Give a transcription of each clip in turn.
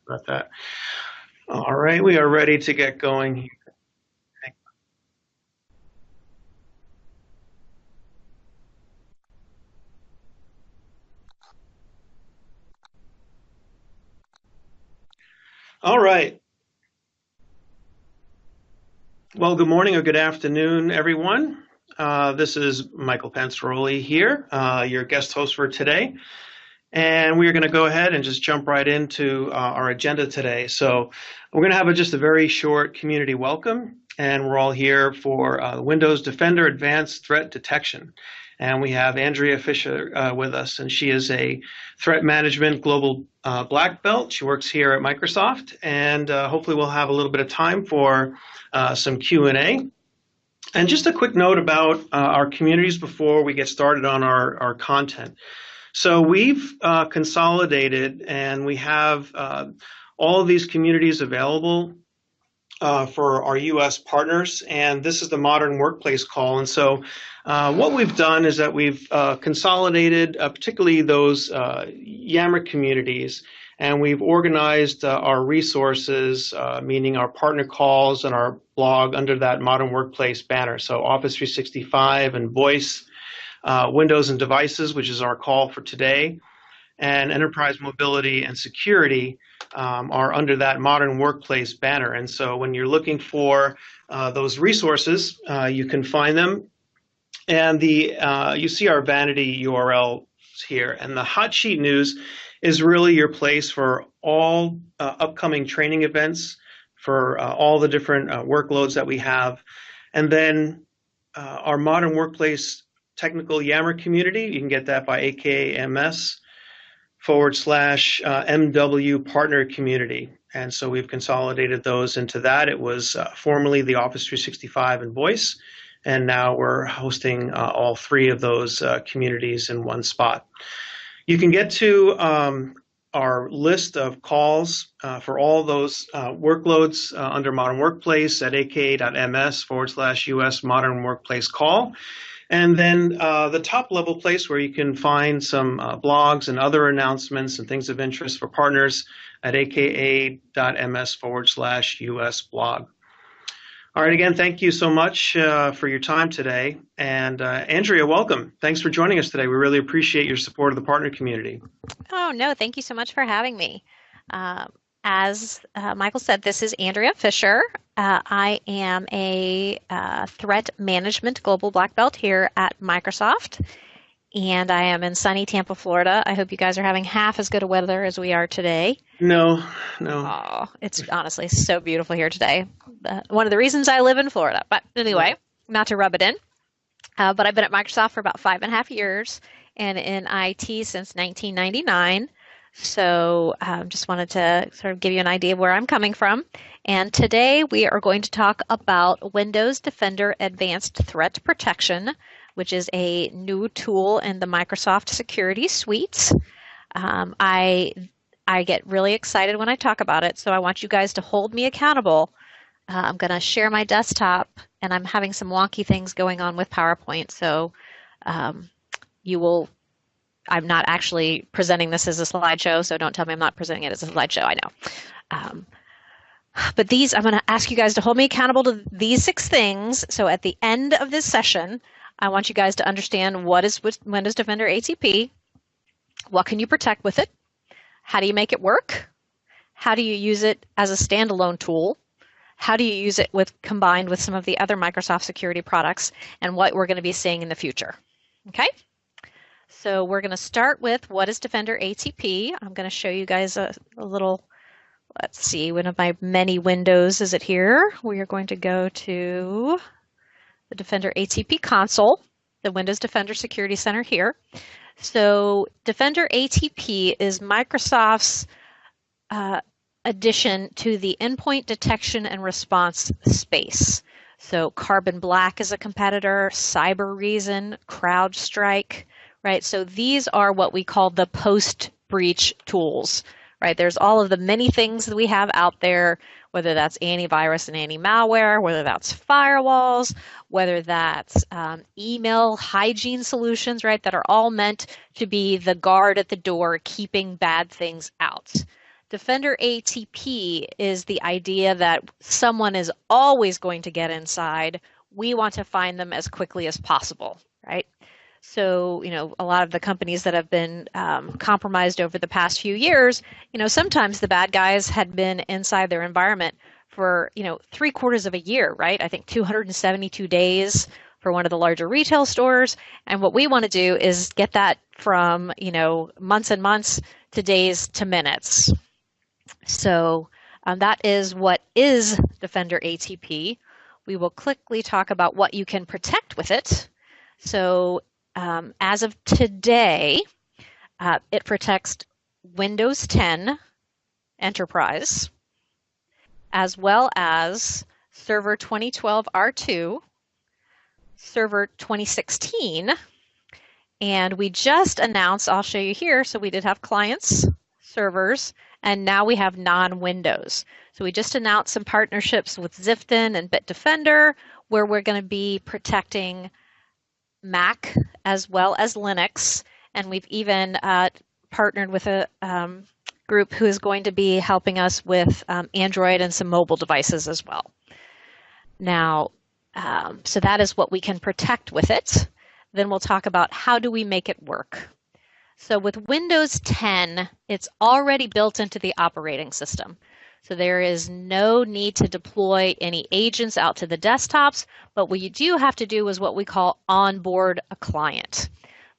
About that. All right, we are ready to get going here. All right. Well, good morning or good afternoon, everyone. This is Michael Pansaroli here, your guest host for today. And we are going to go ahead and just jump right into our agenda today. So we're going to have just a very short community welcome, and we're all here for Windows Defender Advanced Threat Detection. And we have Andrea Fisher with us, and she is a threat management global black belt. She works here at Microsoft, and hopefully we'll have a little bit of time for some Q&A. And just a quick note about our communities before we get started on our content. So we've consolidated, and we have all of these communities available for our U.S. partners, and this is the Modern Workplace Call. And so what we've done is that we've consolidated particularly those Yammer communities, and we've organized our resources, meaning our partner calls and our blog, under that Modern Workplace banner. So Office 365 and Voice, Windows and Devices, which is our call for today, and Enterprise Mobility and Security are under that Modern Workplace banner. And so when you're looking for those resources, you can find them. And you see our vanity URLs here. And the Hot Sheet News is really your place for all upcoming training events, for all the different workloads that we have. And then our Modern Workplace Technical Yammer community, you can get that by AKMS/MW Partner Community. And so we've consolidated those into that. It was formerly the Office 365 and Voice, and now we're hosting all three of those communities in one spot. You can get to our list of calls for all those workloads under Modern Workplace at aka.ms/US Modern Workplace Call. And then the top level place where you can find some blogs and other announcements and things of interest for partners at aka.ms/US blog. All right, again, thank you so much for your time today. And Andrea, welcome. Thanks for joining us today. We really appreciate your support of the partner community. Oh, no, thank you so much for having me. As Michael said, this is Andrea Fisher. I am a threat management global black belt here at Microsoft, and I am in sunny Tampa, Florida. I hope you guys are having half as good a weather as we are today. No. Oh, it's honestly so beautiful here today. One of the reasons I live in Florida. But anyway, not to rub it in, but I've been at Microsoft for about 5.5 years and in IT since 1999. So just wanted to sort of give you an idea of where I'm coming from. And today we are going to talk about Windows Defender Advanced Threat Protection, which is a new tool in the Microsoft Security Suite. I get really excited when I talk about it, so I want you guys to hold me accountable. I'm going to share my desktop, and I'm having some wonky things going on with PowerPoint, so I'm not actually presenting this as a slideshow, so don't tell me I'm not presenting it as a slideshow. I know. But I'm going to ask you guys to hold me accountable to these 6 things. So at the end of this session, I want you guys to understand what is Windows Defender ATP, what can you protect with it, how do you make it work, how do you use it as a standalone tool, how do you use it combined with some of the other Microsoft security products, and what we're going to be seeing in the future. Okay? So we're going to start with what is Defender ATP. I'm going to show you guys a little, let's see, one of my many windows. Is it here? We are going to go to the Defender ATP console, the Windows Defender Security Center here. So Defender ATP is Microsoft's addition to the endpoint detection and response space. So Carbon Black is a competitor, Cybereason, CrowdStrike, right? So these are what we call the post-breach tools, right? There's all of the many things that we have out there, whether that's antivirus and anti-malware, whether that's firewalls, whether that's email hygiene solutions, right? That are all meant to be the guard at the door, keeping bad things out. Defender ATP is the idea that someone is always going to get inside. We want to find them as quickly as possible, right? So, a lot of the companies that have been compromised over the past few years, sometimes the bad guys had been inside their environment for, 3/4 of a year, right? I think 272 days for one of the larger retail stores. And what we want to do is get that from, months and months to days to minutes. So that is what is Defender ATP. We will quickly talk about what you can protect with it. So as of today, it protects Windows 10 Enterprise, as well as Server 2012 R2, Server 2016, and we just announced, I'll show you here, so we did have clients, servers, and now we have non-Windows. So we just announced some partnerships with Ziften and Bitdefender, where we're going to be protecting Mac as well as Linux, and we've even partnered with a group who is going to be helping us with Android and some mobile devices as well. Now, so that is what we can protect with it. Then we'll talk about how do we make it work. So with Windows 10, it's already built into the operating system. So there is no need to deploy any agents out to the desktops, but what you do have to do is what we call onboard a client.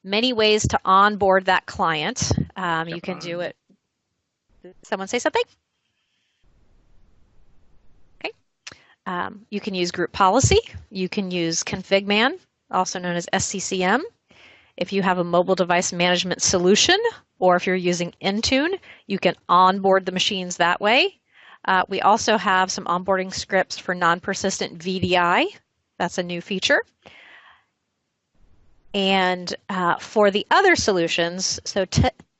Many ways to onboard that client. You can do it. Did someone say something? Okay. You can use group policy. You can use ConfigMan, also known as SCCM. If you have a mobile device management solution, or if you're using Intune, you can onboard the machines that way. We also have some onboarding scripts for non-persistent VDI. That's a new feature. And for the other solutions, so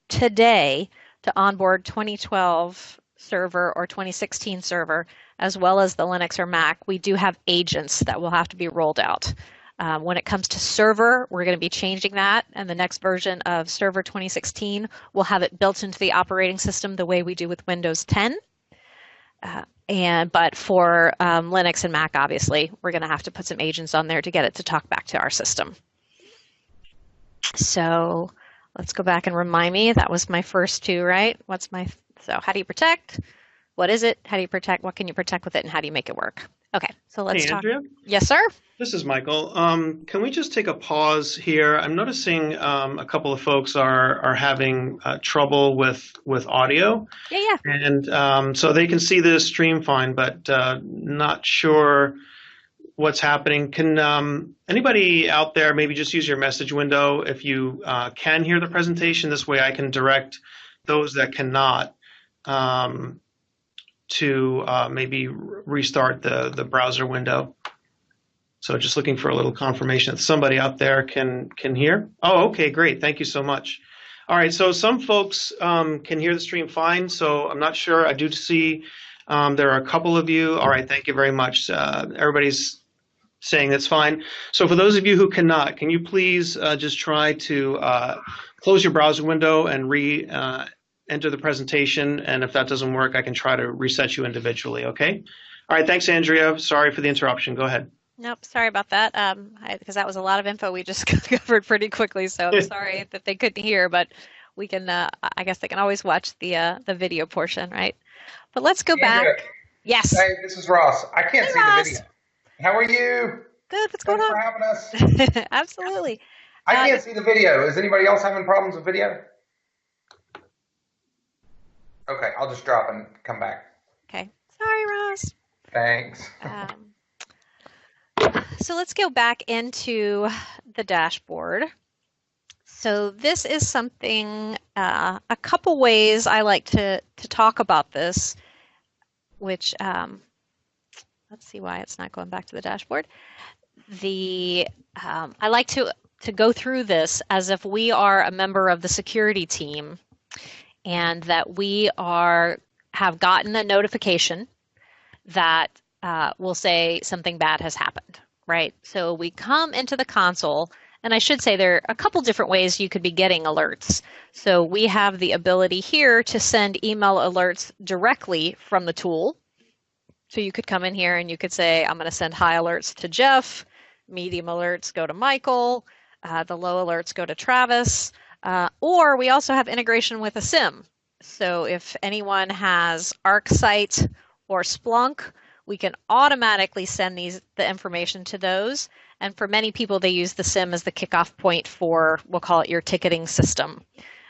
today, to onboard 2012 server or 2016 server, as well as the Linux or Mac, we do have agents that will have to be rolled out. When it comes to server, we're going to be changing that, and the next version of Server 2016 will have it built into the operating system the way we do with Windows 10. But for Linux and Mac, obviously, we're going to have to put some agents on there to get it to talk back to our system. So let's go back and remind me. That was my first two, right? So how do you protect? What is it? How do you protect? What can you protect with it? And how do you make it work? Okay, so let's talk. Andrea? Yes, sir? This is Michael. Can we just take a pause here? I'm noticing a couple of folks are having trouble with audio. Yeah. And so they can see the stream fine, but not sure what's happening. Can anybody out there maybe just use your message window if you can hear the presentation? This way I can direct those that cannot to maybe restart the browser window. So just looking for a little confirmation that somebody out there can hear. Oh, okay, great. Thank you so much. All right, so some folks can hear the stream fine, so I'm not sure. I do see there are a couple of you. All right, thank you very much. Everybody's saying that's fine. So for those of you who cannot, can you please just try to close your browser window and enter the presentation, and if that doesn't work, I can try to reset you individually, okay? All right, thanks, Andrea. Sorry for the interruption. Go ahead. Nope, sorry about that, because that was a lot of info we just covered pretty quickly, so I'm sorry that they couldn't hear, but we can, I guess they can always watch the video portion, right? But let's go back. Yes. Hey, this is Ross. I can't see Ross. the video. How are you? Good, what's going Thanks on? for having us. Absolutely. I can't see the video. Is anybody else having problems with video? Okay, I'll just drop and come back. Okay. Sorry, Ross. Thanks. So let's go back into the dashboard. So this is something, a couple ways I like to talk about this, which, let's see why it's not going back to the dashboard. I like to go through this as if we are a member of the security team and that we have gotten a notification that will say something bad has happened, right? So we come into the console And I should say there are a couple different ways you could be getting alerts. So we have the ability here to send email alerts directly from the tool. So you could come in here and you could say, I'm going to send high alerts to Jeff, medium alerts go to Michael, the low alerts go to Travis, or we also have integration with a SIM. So if anyone has ArcSight or Splunk, we can automatically send the information to those. And for many people, they use the SIM as the kickoff point for, we'll call it your ticketing system.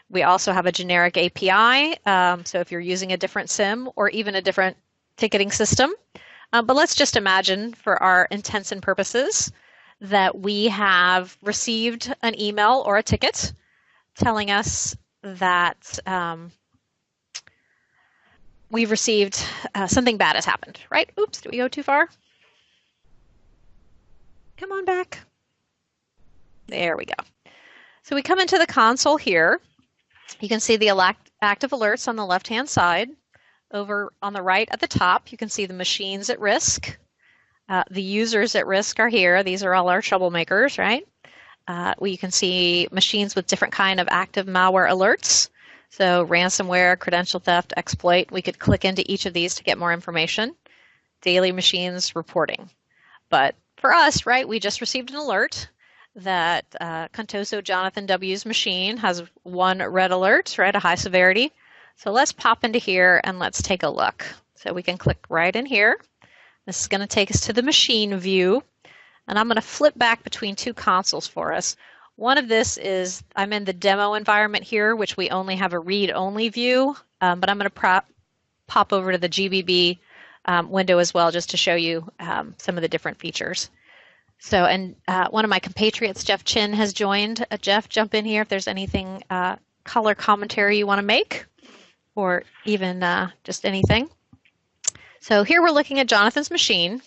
We also have a generic API. So if you're using a different SIM or even a different ticketing system, but let's just imagine for our intents and purposes that we have received an email or a ticket telling us that we've received something bad has happened, right? Oops, did we go too far? Come on back. There we go. So we come into the console here. You can see the active alerts on the left-hand side. Over on the right at the top, you can see the machines at risk. The users at risk are here. These are all our troublemakers, right? You can see machines with different kind of active malware alerts. So ransomware, credential theft, exploit. We could click into each of these to get more information. Daily machines reporting. But for us, right, we just received an alert that Contoso Jonathan W.'s machine has one red alert, right, a high severity. So let's pop into here and let's take a look. So we can click right in here. This is going to take us to the machine view. And I'm going to flip back between two consoles for us. One of this is, I'm in the demo environment here, which we only have a read-only view. But I'm going to pop over to the GBB window as well, just to show you some of the different features. So, and one of my compatriots, Jeff Chin, has joined. Jeff, jump in here if there's anything color commentary you want to make, or even just anything. So here we're looking at Jonathan's machine.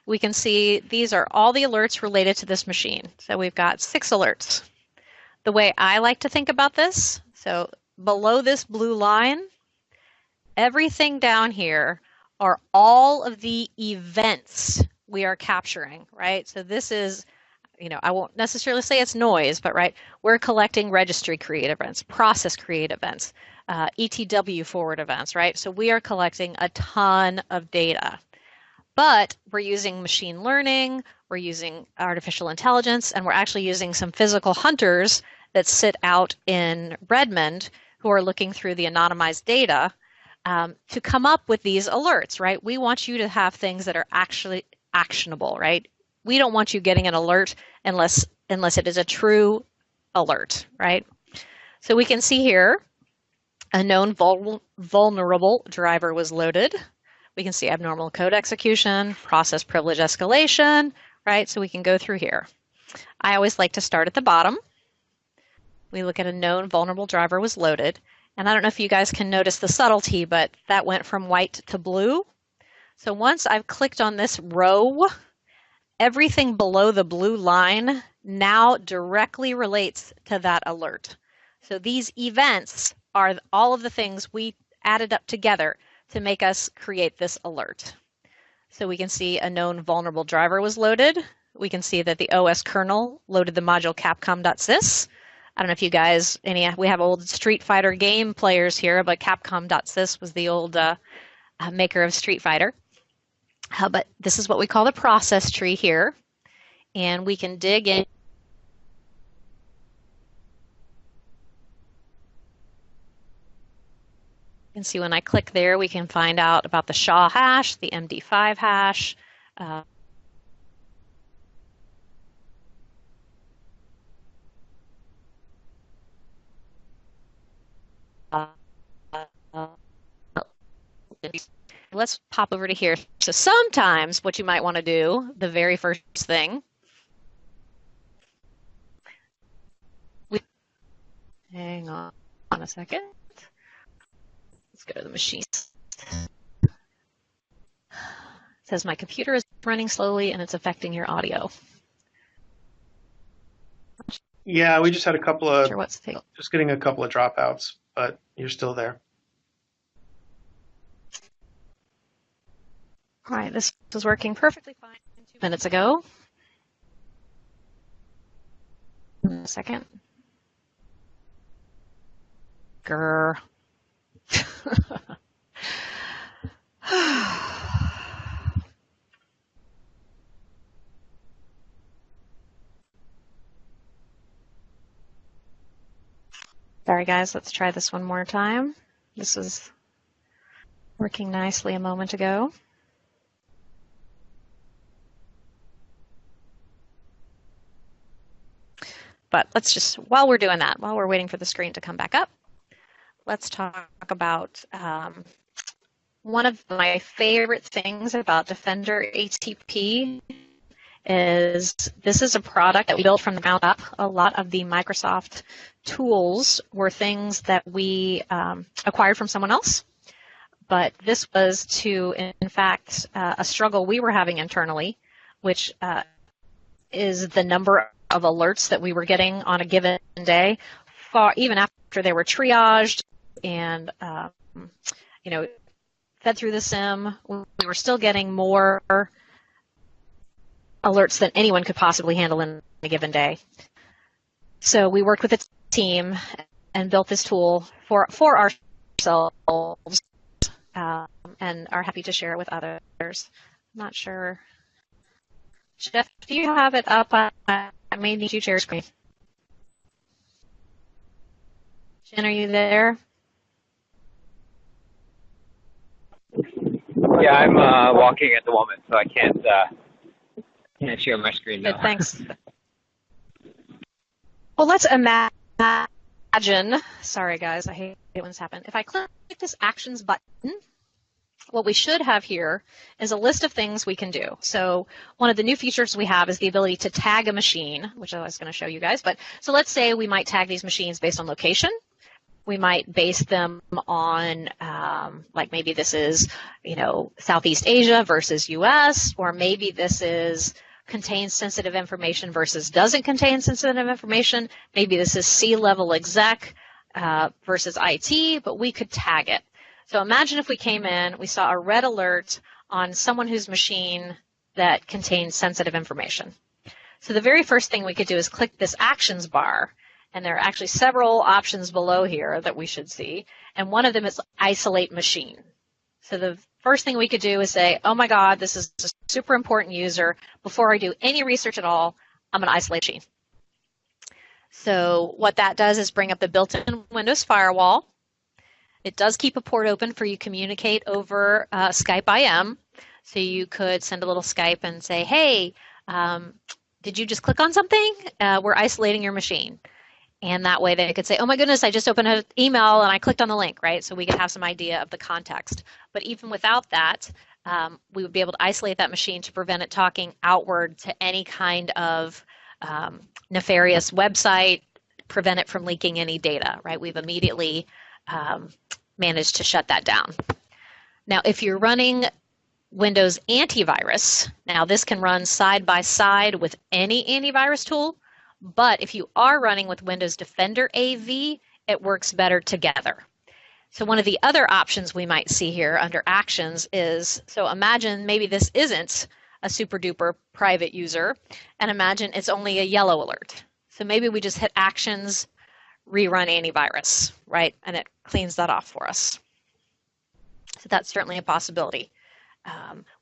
We can see these are all the alerts related to this machine. So we've got 6 alerts. The way I like to think about this, so below this blue line, everything down here are all of the events we are capturing, right? So this is, I won't necessarily say it's noise, but right, we're collecting registry create events, process create events, ETW forward events, right? So we are collecting a ton of data. But we're using machine learning, we're using artificial intelligence, and we're actually using some physical hunters that sit out in Redmond who are looking through the anonymized data to come up with these alerts, right? We want you to have things that are actually actionable, right? We don't want you getting an alert unless it is a true alert, right? So we can see here a known vulnerable driver was loaded. We can see abnormal code execution, process privilege escalation, right? So we can go through here. I always like to start at the bottom. We look at a known vulnerable driver was loaded. And I don't know if you guys can notice the subtlety, but that went from white to blue. So once I've clicked on this row, everything below the blue line now directly relates to that alert. So these events are all of the things we added up together to make us create this alert. So we can see a known vulnerable driver was loaded. We can see that the OS kernel loaded the module capcom.sys. I don't know if you guys, we have old Street Fighter game players here, but capcom.sys was the old maker of Street Fighter. But this is what we call the process tree here. And we can dig in. You can see when I click there, we can find out about the SHA hash, the MD5 hash. Let's pop over to here. So sometimes what you might want to do, the very first thing, hang on a second. Let's go to the machine. It says my computer is running slowly and it's affecting your audio. Yeah, we just had a couple of, just getting a couple of dropouts, but you're still there. All right, this was working perfectly fine 2 minutes ago. in a second. Grr. Sorry guys, let's try this one more time. This was working nicely a moment ago. But let's just, while we're doing that, while we're waiting for the screen to come back up, let's talk about one of my favorite things about Defender ATP is this is a product that we built from the ground up. A lot of the Microsoft tools were things that we acquired from someone else. But this was to, in fact, a struggle we were having internally, which is the number of alerts that we were getting on a given day, even after they were triaged and, fed through the SIM. We were still getting more alerts than anyone could possibly handle in a given day. So we worked with a team and built this tool for ourselves and are happy to share it with others. I'm not sure. Jeff, do you have it up? I may need you to share your screen. Jen, are you there? Yeah, I'm walking at the moment, so I can't share my screen now. Good, thanks. Well, let's imagine, sorry guys, I hate it when this happens. If I click this Actions button, what we should have here is a list of things we can do. So one of the new features we have is the ability to tag a machine, which I was going to show you guys. But so let's say we might tag these machines based on location. We might base them on, like maybe this is, Southeast Asia versus US, or maybe this is contains sensitive information versus doesn't contain sensitive information. Maybe this is C-level exec versus IT, but we could tag it. So imagine if we came in, we saw a red alert on someone whose machine that contains sensitive information. So the very first thing we could do is click this actions bar, and there are actually several options below here that we should see, and one of them is isolate machine. So the first thing we could do is say, oh my God, this is a super important user. Before I do any research at all, I'm going to isolate machine. So what that does is bring up the built-in Windows firewall. It does keep a port open for you to communicate over Skype IM. So you could send a little Skype and say, hey, did you just click on something? We're isolating your machine. And that way they could say, oh my goodness, I just opened an email and I clicked on the link, right? So we could have some idea of the context. But even without that, we would be able to isolate that machine to prevent it talking outward to any kind of nefarious website, prevent it from leaking any data, right? We've immediately managed to shut that down. Now, if you're running Windows antivirus, now this can run side by side with any antivirus tool, but if you are running with Windows Defender AV, it works better together. So one of the other options we might see here under actions is, so imagine maybe this isn't a super duper private user, and imagine it's only a yellow alert. So maybe we just hit actions, rerun antivirus, right? And it cleans that off for us. So that's certainly a possibility.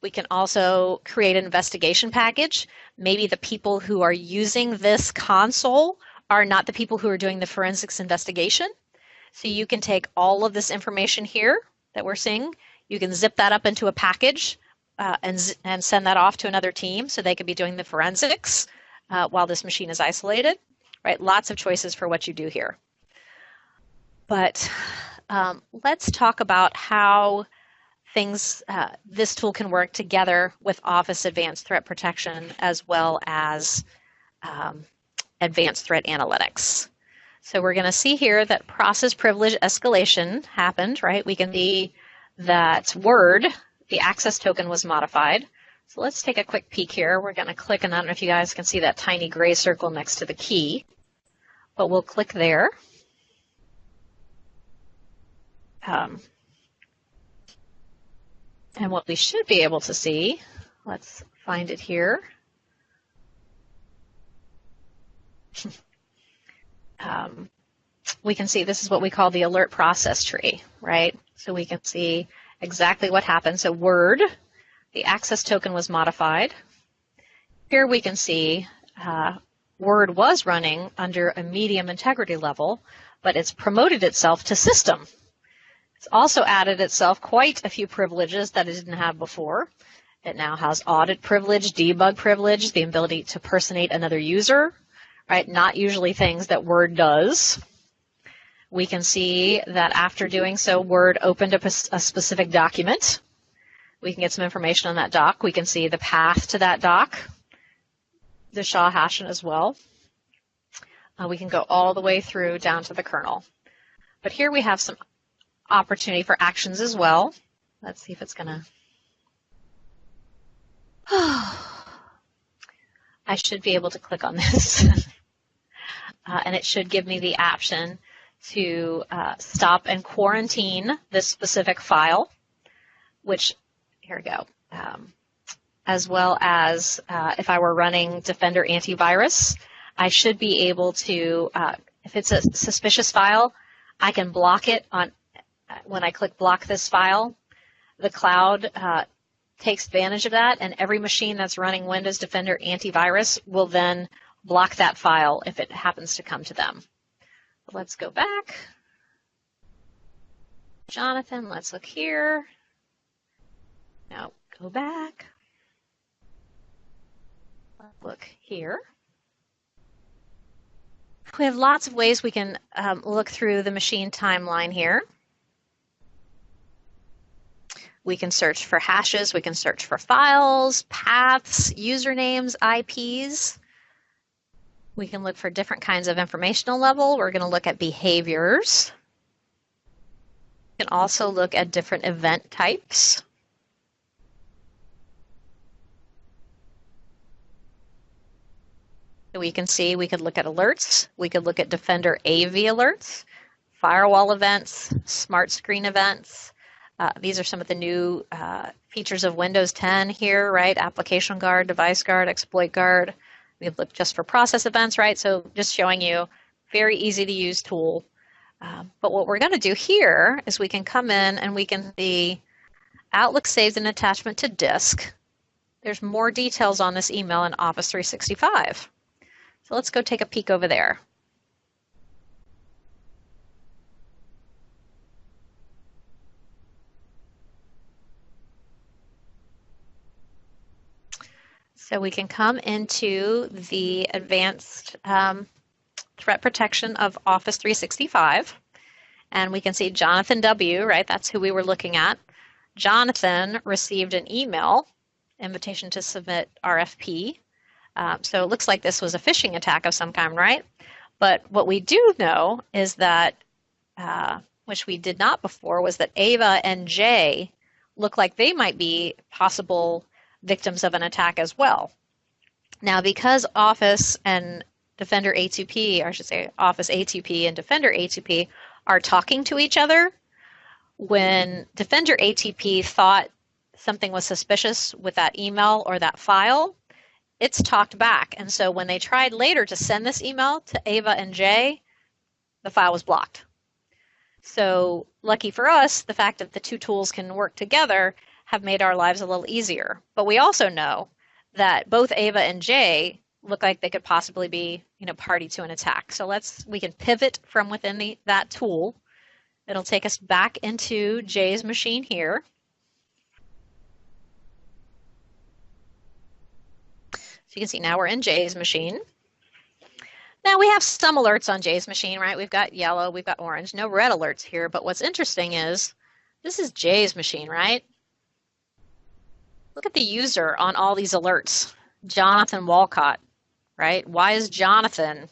We can also create an investigation package. Maybe the people who are using this console are not the people who are doing the forensics investigation. So you can take all of this information here that we're seeing, you can zip that up into a package and send that off to another team so they could be doing the forensics while this machine is isolated, right? Lots of choices for what you do here. But let's talk about how this tool can work together with Office Advanced Threat Protection as well as Advanced Threat Analytics. So we're going to see here that process privilege escalation happened, right? We can see that Word, the access token was modified. So let's take a quick peek here. We're going to click, and I don't know if you guys can see that tiny gray circle next to the key, but we'll click there. And what we should be able to see, let's find it here. we can see this is what we call the alert process tree, right? So we can see exactly what happened. So Word, the access token was modified. Here we can see Word was running under a medium integrity level, but it's promoted itself to system. It's also added itself quite a few privileges that it didn't have before. It now has audit privilege, debug privilege, the ability to personate another user, right? Not usually things that Word does. We can see that after doing so, Word opened up a specific document. We can get some information on that doc. We can see the path to that doc, the SHA hashing as well. We can go all the way through down to the kernel. But here we have some opportunity for actions as well. Let's see if it's going to... I should be able to click on this. And it should give me the option to stop and quarantine this specific file, which, here we go, as well as if I were running Defender Antivirus, I should be able to, if it's a suspicious file, I can block it on, when I click block this file, the cloud takes advantage of that, and every machine that's running Windows Defender Antivirus will then block that file if it happens to come to them. Let's go back. Jonathan, let's look here. Now go back. Let's look here. We have lots of ways we can look through the machine timeline here. We can search for hashes, we can search for files, paths, usernames, IPs. We can look for different kinds of informational level. We're going to look at behaviors. We can also look at different event types. We can see we could look at alerts. We could look at Defender AV alerts, firewall events, smart screen events. These are some of the new features of Windows 10 here, right? Application Guard, Device Guard, Exploit Guard. We have looked just for process events, right? So just showing you, very easy to use tool. But what we're going to do here is we can come in and we can see Outlook saved an attachment to disk. There's more details on this email in Office 365. So let's go take a peek over there. So we can come into the advanced threat protection of Office 365, and we can see Jonathan W., right? That's who we were looking at. Jonathan received an email, invitation to submit RFP. So it looks like this was a phishing attack of some kind, right? But what we do know is that, which we did not before, was that Ava and Jay look like they might be possible victims of an attack as well. Now, because Office and Defender A2P, or I should say Office A2P and Defender A2P are talking to each other, when Defender A2P thought something was suspicious with that email or that file, it's talked back. And so when they tried later to send this email to Ava and Jay, the file was blocked. So lucky for us, the fact that the two tools can work together have made our lives a little easier. But we also know that both Ava and Jay look like they could possibly be, party to an attack. So we can pivot from within that tool. It'll take us back into Jay's machine here. So you can see now we're in Jay's machine. Now we have some alerts on Jay's machine, right? We've got yellow, we've got orange, no red alerts here. But what's interesting is this is Jay's machine, right? Look at the user on all these alerts, Jonathan Walcott, right? Why is Jonathan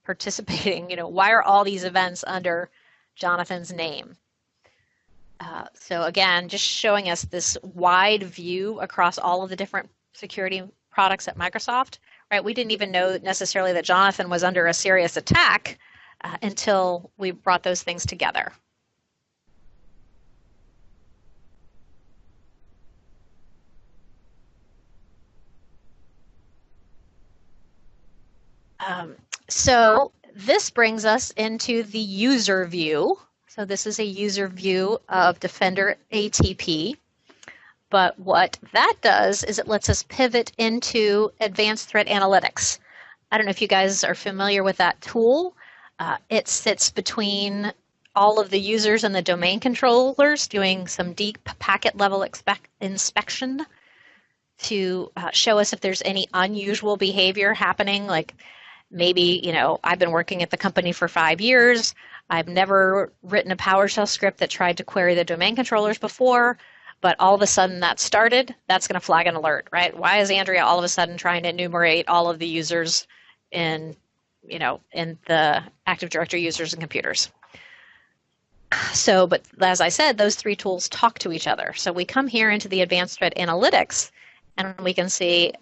participating? Why are all these events under Jonathan's name? So again, just showing us this wide view across all of the different security products at Microsoft, right? We didn't even know necessarily that Jonathan was under a serious attack until we brought those things together. So This brings us into the user view. So this is a user view of Defender ATP. But what that does is it lets us pivot into advanced threat analytics. I don't know if you guys are familiar with that tool. It sits between all of the users and the domain controllers doing some deep packet level inspection to show us if there's any unusual behavior happening. Like maybe, I've been working at the company for 5 years. I've never written a PowerShell script that tried to query the domain controllers before, but all of a sudden that started, that's going to flag an alert, right? Why is Andrea all of a sudden trying to enumerate all of the users in the Active Directory users and computers? So, but as I said, those three tools talk to each other. So we come here into the advanced threat analytics and we can see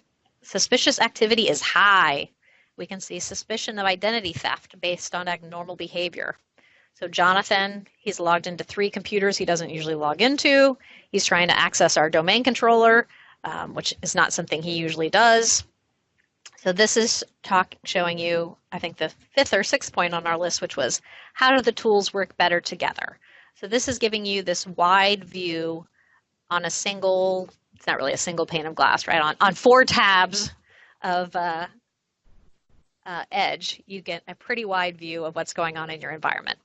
suspicious activity is high. We can see suspicion of identity theft based on abnormal behavior. So Jonathan, he's logged into 3 computers he doesn't usually log into. He's trying to access our domain controller, which is not something he usually does. So this is showing you, I think, the 5th or 6th point on our list, which was how do the tools work better together? So this is giving you this wide view on a single, it's not really a single pane of glass, right? On 4 tabs of Edge, you get a pretty wide view of what's going on in your environment.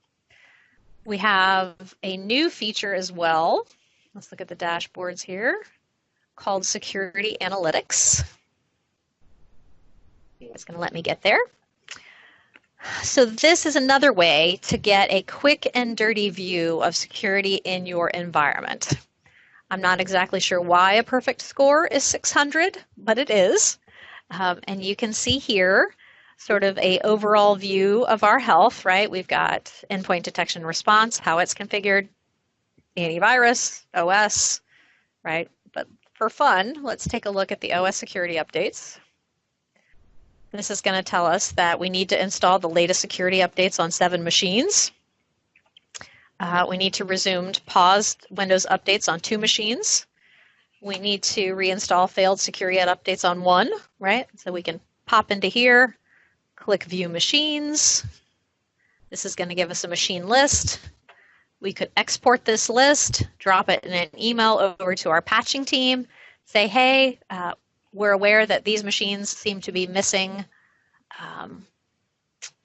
We have a new feature as well. Let's look at the dashboards here, called Security Analytics. It's going to let me get there. So this is another way to get a quick and dirty view of security in your environment. I'm not exactly sure why a perfect score is 600, but it is. And you can see here sort of a overall view of our health, right? We've got endpoint detection response, how it's configured, antivirus, OS, right? But for fun, let's take a look at the OS security updates. This is going to tell us that we need to install the latest security updates on 7 machines. We need to resume paused Windows updates on 2 machines. We need to reinstall failed security updates on 1, right? So we can pop into here, click View Machines. This is going to give us a machine list. We could export this list, drop it in an email over to our patching team, say, hey, we're aware that these machines seem to be missing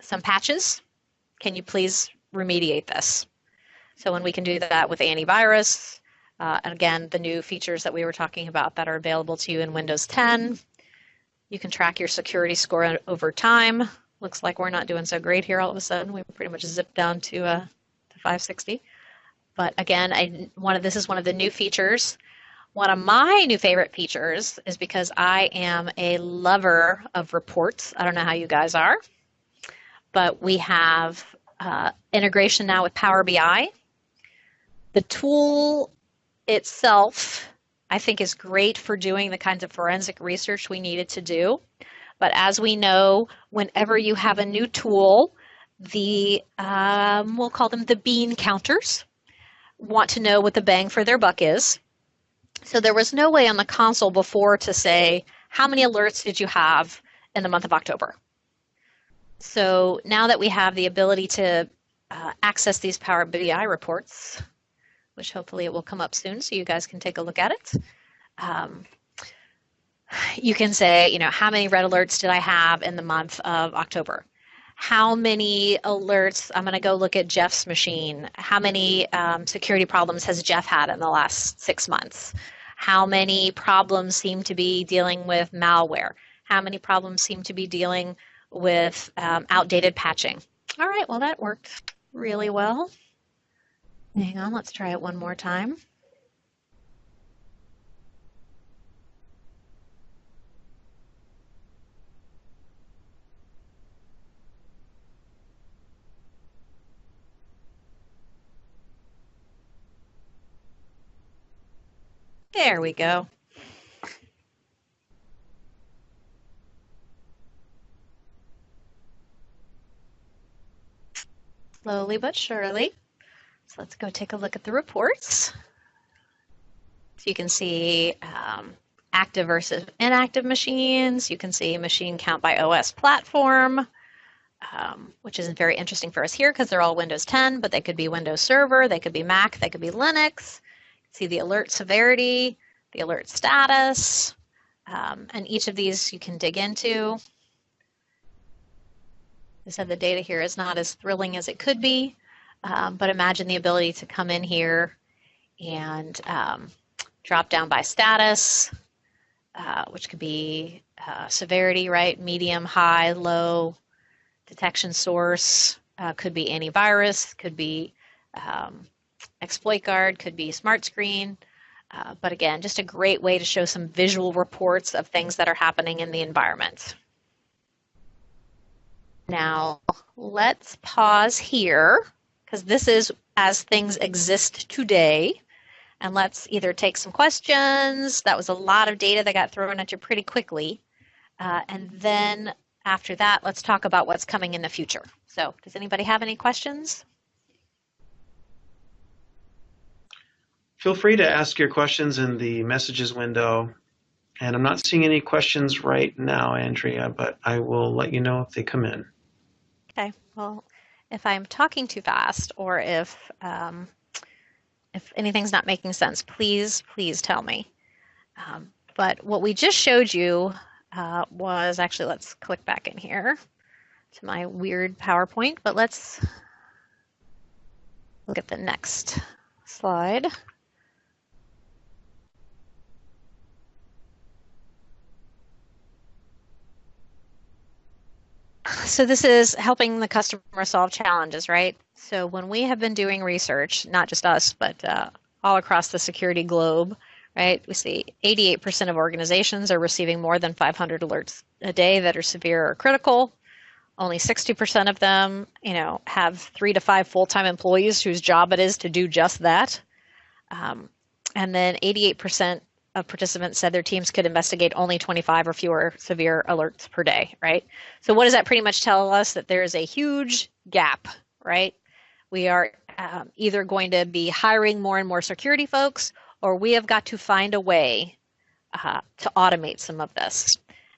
some patches. Can you please remediate this? So when we can do that with antivirus, and again, the new features that we were talking about that are available to you in Windows 10, you can track your security score over time. Looks like we're not doing so great here all of a sudden. We pretty much zipped down to 560. But again, this is one of the new features. One of my new favorite features is because I am a lover of reports. I don't know how you guys are, but we have integration now with Power BI. The tool itself, I think, is great for doing the kinds of forensic research we needed to do. But as we know, whenever you have a new tool, we'll call them the bean counters, want to know what the bang for their buck is. So there was no way on the console before to say, how many alerts did you have in the month of October? So now that we have the ability to access these Power BI reports, which hopefully it will come up soon so you guys can take a look at it, you can say, how many red alerts did I have in the month of October? How many alerts, I'm going to go look at Jeff's machine. How many security problems has Jeff had in the last 6 months? How many problems seem to be dealing with malware? How many problems seem to be dealing with outdated patching? All right, well, that worked really well. Hang on, let's try it one more time. There we go. Slowly but surely. So let's go take a look at the reports. So you can see active versus inactive machines. You can see machine count by OS platform. which isn't very interesting for us here because they're all Windows 10, but they could be Windows Server, they could be Mac, they could be Linux. See the alert severity, the alert status, and each of these you can dig into. I said the data here is not as thrilling as it could be, but imagine the ability to come in here and drop down by status, which could be severity, right? Medium, high, low, detection source, could be antivirus, could be exploit guard, could be smart screen. But again, just a great way to show some visual reports of things that are happening in the environment. Now, let's pause here, because this is as things exist today. And let's either take some questions. That was a lot of data that got thrown at you pretty quickly. And then after that, let's talk about what's coming in the future. So does anybody have any questions? Feel free to ask your questions in the messages window. And I'm not seeing any questions right now, Andrea, but I will let you know if they come in. Okay, well, if I'm talking too fast or if anything's not making sense, please tell me. But what we just showed you was actually, let's click back in here to my weird PowerPoint, but let's look at the next slide. So this is helping the customer solve challenges, right? So when we have been doing research, not just us, but all across the security globe, right? We see 88% of organizations are receiving more than 500 alerts a day that are severe or critical. Only 60% of them, have 3 to 5 full-time employees whose job it is to do just that. And then 88% of participants said their teams could investigate only 25 or fewer severe alerts per day, right? So what does that pretty much tell us? That there is a huge gap, right? We are either going to be hiring more and more security folks, or we have got to find a way to automate some of this.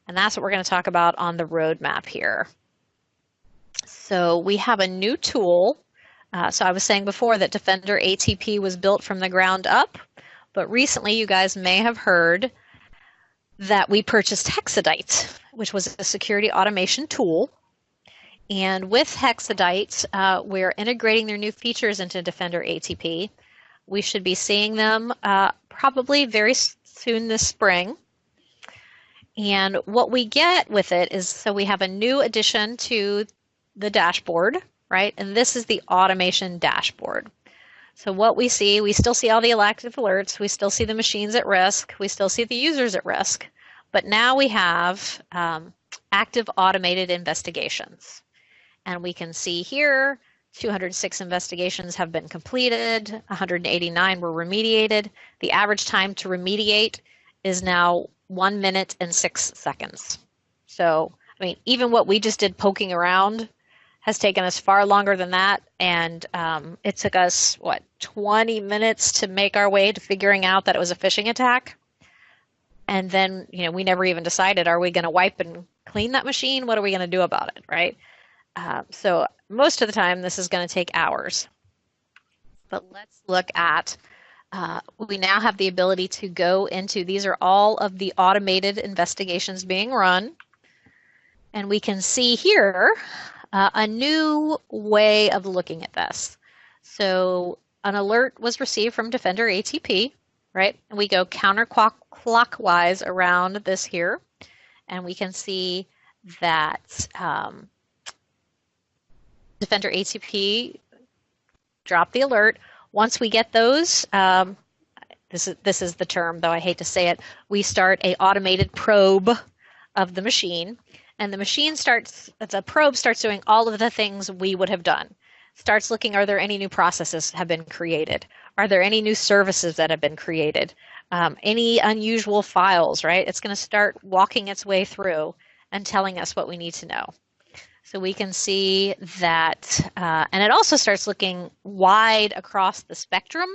And that's what we're going to talk about on the roadmap here. So we have a new tool. So I was saying before that Defender ATP was built from the ground up. But recently, you guys may have heard that we purchased Hexadite, which was a security automation tool. And with Hexadite, we're integrating their new features into Defender ATP. We should be seeing them probably very soon this spring. And what we get with it is, so we have a new addition to the dashboard, right? And this is the automation dashboard. So what we still see all the active alerts, we still see the machines at risk, we still see the users at risk, but now we have active automated investigations. And we can see here 206 investigations have been completed, 189 were remediated. The average time to remediate is now 1 minute and 6 seconds. So, even what we just did poking around has taken us far longer than that, and it took us, 20 minutes to make our way to figuring out that it was a phishing attack. And then, we never even decided, are we going to wipe and clean that machine? What are we going to do about it, right? So most of the time, this is going to take hours. But let's look at, we now have the ability to go into, these are all of the automated investigations being run. And we can see here a new way of looking at this. So an alert was received from Defender ATP, right? And we go counterclockwise around this here, and we can see that Defender ATP dropped the alert. Once we get those, this is the term, though I hate to say it, we start a automated probe of the machine. And the probe starts doing all of the things we would have done. Starts looking, are there any new processes have been created? Are there any new services that have been created? Any unusual files, right? It's going to start walking its way through and telling us what we need to know. So we can see that, and it also starts looking wide across the spectrum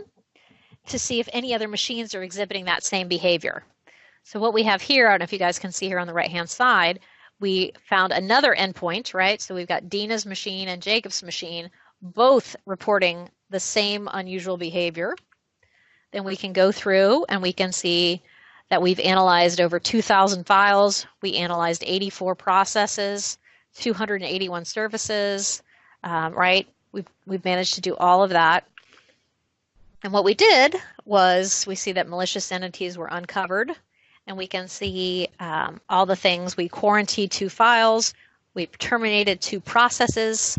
to see if any other machines are exhibiting that same behavior. So what we have here, I don't know if you guys can see here on the right-hand side, we found another endpoint, right? So we've got Dina's machine and Jacob's machine, both reporting the same unusual behavior. Then we can go through and we can see that we've analyzed over 2,000 files. We analyzed 84 processes, 281 services, right? We've managed to do all of that. And what we did was we see that malicious entities were uncovered, and we can see all the things. We quarantined 2 files, we terminated 2 processes,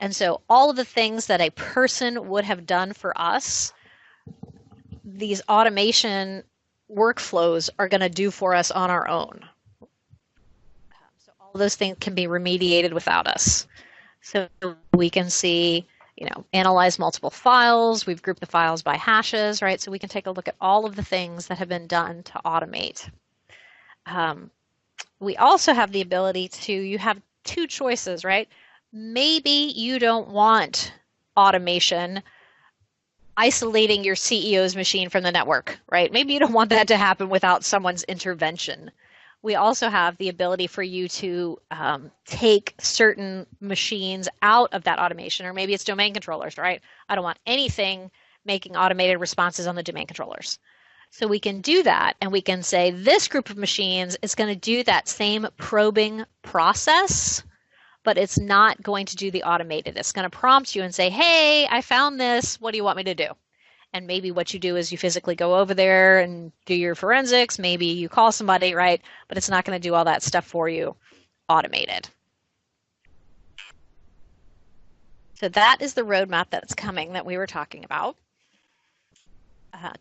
and so all of the things that a person would have done for us, these automation workflows are going to do for us on our own. So all of those things can be remediated without us. So we can see, analyze multiple files. We've grouped the files by hashes, right? So we can take a look at all of the things that have been done to automate. We also have the ability you have 2 choices, right? Maybe you don't want automation isolating your CEO's machine from the network, right? Maybe you don't want that to happen without someone's intervention. We also have the ability for you to take certain machines out of that automation, or maybe it's domain controllers, right? I don't want anything making automated responses on the domain controllers. So we can do that, and we can say this group of machines is going to do that same probing process, but it's not going to do the automated. It's going to prompt you and say, hey, I found this. What do you want me to do? And maybe what you do is you physically go over there and do your forensics. Maybe you call somebody, right? But it's not going to do all that stuff for you automated. So that is the roadmap that's coming that we were talking about.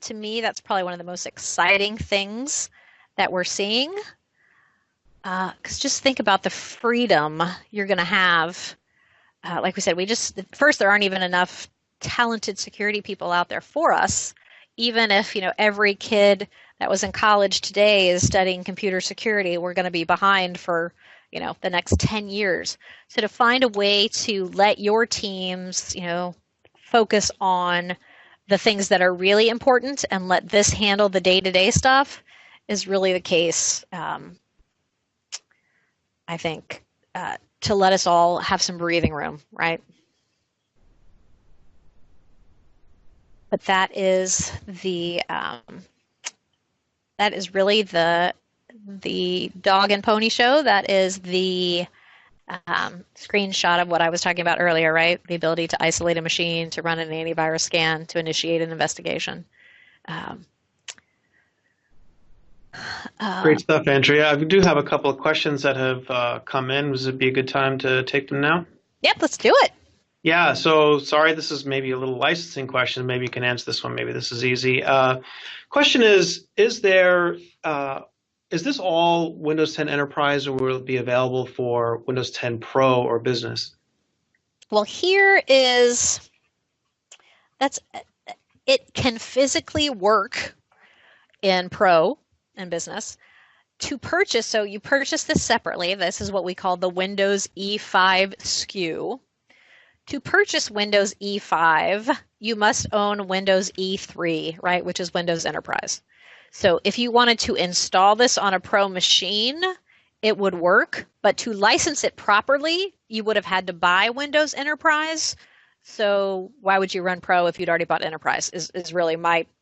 To me, that's probably one of the most exciting things that we're seeing. Because just think about the freedom you're going to have. Like we said, first, there aren't even enough talented security people out there for us. Even if, every kid that was in college today is studying computer security, we're going to be behind for, the next 10 years. So to find a way to let your teams, focus on the things that are really important and let this handle the day-to-day stuff is really the case. I think, to let us all have some breathing room, right? But that is really the dog and pony show. That is the screenshot of what I was talking about earlier, right? The ability to isolate a machine, to run an antivirus scan, to initiate an investigation. Great stuff, Andrea. I do have a couple of questions that have come in. Would it be a good time to take them now? Yep, let's do it. Yeah, so sorry, this is maybe a little licensing question. Maybe you can answer this one. Maybe this is easy. Question is this all Windows 10 Enterprise, or will it be available for Windows 10 Pro or Business? Well, it can physically work in Pro and Business. To purchase, so you purchase this separately. This is what we call the Windows E5 SKU. To purchase Windows E5, you must own Windows E3, right, which is Windows Enterprise. So if you wanted to install this on a Pro machine, it would work, but to license it properly, you would have had to buy Windows Enterprise. So why would you run Pro if you'd already bought Enterprise is really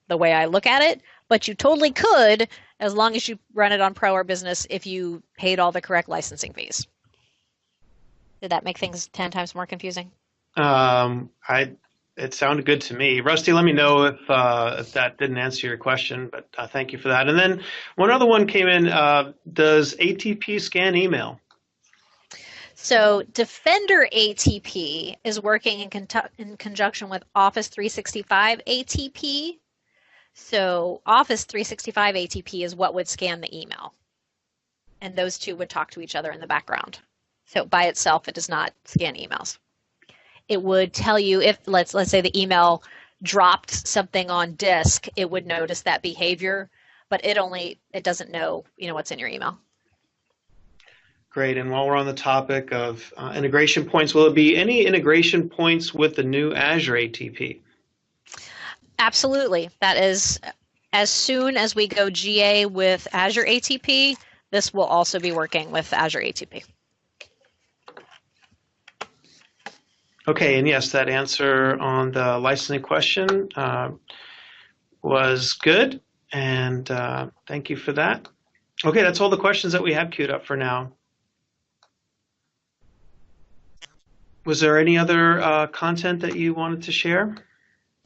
the way I look at it. But you totally could, as long as you run it on Pro or Business, if you paid all the correct licensing fees. Did that make things 10 times more confusing? It sounded good to me. Rusty, let me know if that didn't answer your question, but thank you for that. And then one other one came in. Does ATP scan email? So Defender ATP is working in conjunction with Office 365 ATP. So Office 365 ATP is what would scan the email. And those two would talk to each other in the background. So by itself, it does not scan emails. It would tell you if, let's say the email dropped something on disk, it would notice that behavior, but it doesn't know, what's in your email. Great. And while we're on the topic of integration points, will there be any integration points with the new Azure ATP? Absolutely. That is, as soon as we go GA with Azure ATP, this will also be working with Azure ATP. Okay, and yes, that answer on the licensing question was good, and thank you for that. Okay, that's all the questions that we have queued up for now. Was there any other content that you wanted to share?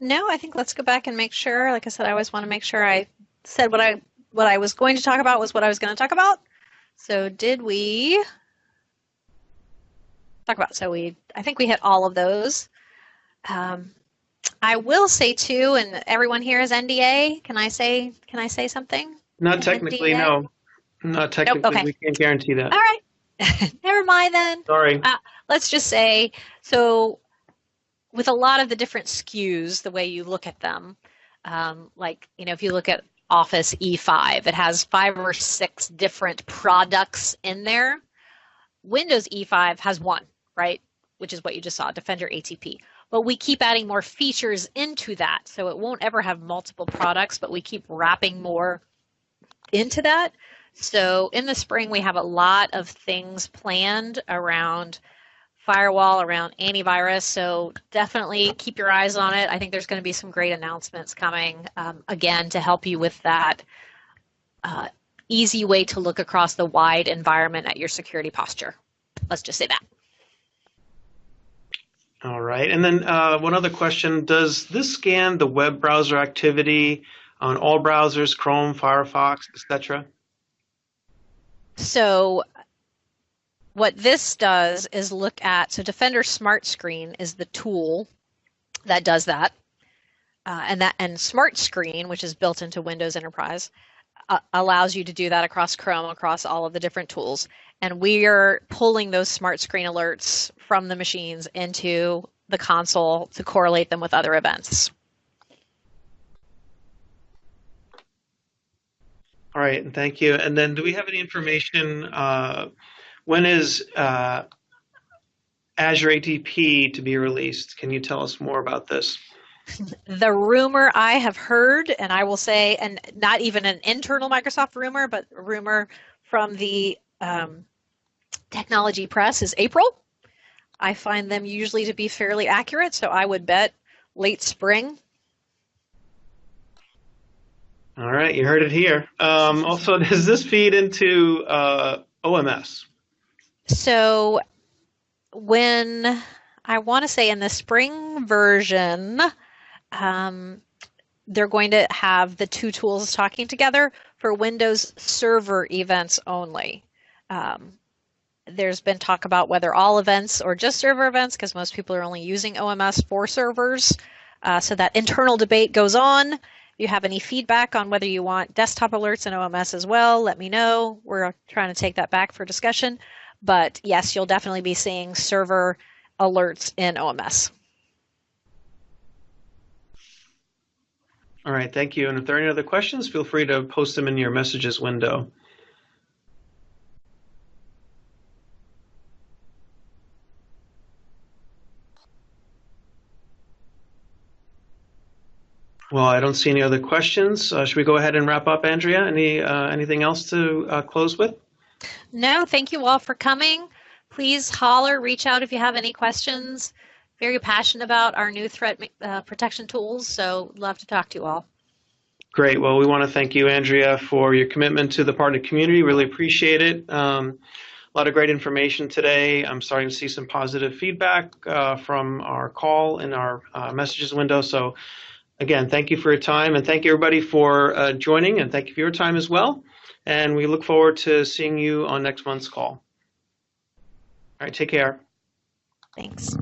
No, I think let's go back and make sure. Like I said, I always want to make sure I said what I was going to talk about was what I was going to talk about. So did we talk about? So I think we hit all of those. I will say too, and everyone here is NDA. Can I say something? Not technically, NDA? no. Not technically. Nope, okay. We can't guarantee that. All right. Never mind then. Sorry. Let's just say, so with a lot of the different SKUs, the way you look at them, like, if you look at Office E5, it has 5 or 6 different products in there. Windows E5 has one, right? Which is what you just saw, Defender ATP. But we keep adding more features into that. So it won't ever have multiple products, but we keep wrapping more into that. So in the spring, we have a lot of things planned around firewall, around antivirus. So definitely keep your eyes on it. I think there's going to be some great announcements coming, again, to help you with that easy way to look across the wide environment at your security posture. Let's just say that. All right. And then one other question. Does this scan the web browser activity on all browsers, Chrome, Firefox, etc.? So what this does is look at, so Defender Smart Screen is the tool that does that. And Smart Screen, which is built into Windows Enterprise, allows you to do that across Chrome, across all of the different tools. And we are pulling those Smart Screen alerts from the machines into the console to correlate them with other events. All right, thank you. And then do we have any information, when is Azure ATP to be released? Can you tell us more about this? The rumor I have heard, and I will say, and not even an internal Microsoft rumor, but a rumor from the technology press, is April. I find them usually to be fairly accurate, so I would bet late spring. All right, you heard it here. Also, does this feed into OMS? So when, I want to say in the spring version, they're going to have the two tools talking together for Windows Server events only. There's been talk about whether all events or just server events, because most people are only using OMS for servers. So that internal debate goes on. If you have any feedback on whether you want desktop alerts in OMS as well, let me know. We're trying to take that back for discussion. But yes, you'll definitely be seeing server alerts in OMS. All right, thank you. And if there are any other questions, feel free to post them in your messages window. Well, I don't see any other questions. Should we go ahead and wrap up, Andrea? Anything else to close with? No, thank you all for coming. Please holler, reach out if you have any questions. Very passionate about our new threat protection tools, so love to talk to you all. Great. Well, we want to thank you, Andrea, for your commitment to the partner community. Really appreciate it. A lot of great information today. I'm starting to see some positive feedback from our call in our messages window. So again, thank you for your time, and thank you everybody for joining, and thank you for your time as well. And we look forward to seeing you on next month's call. All right, take care. Thanks.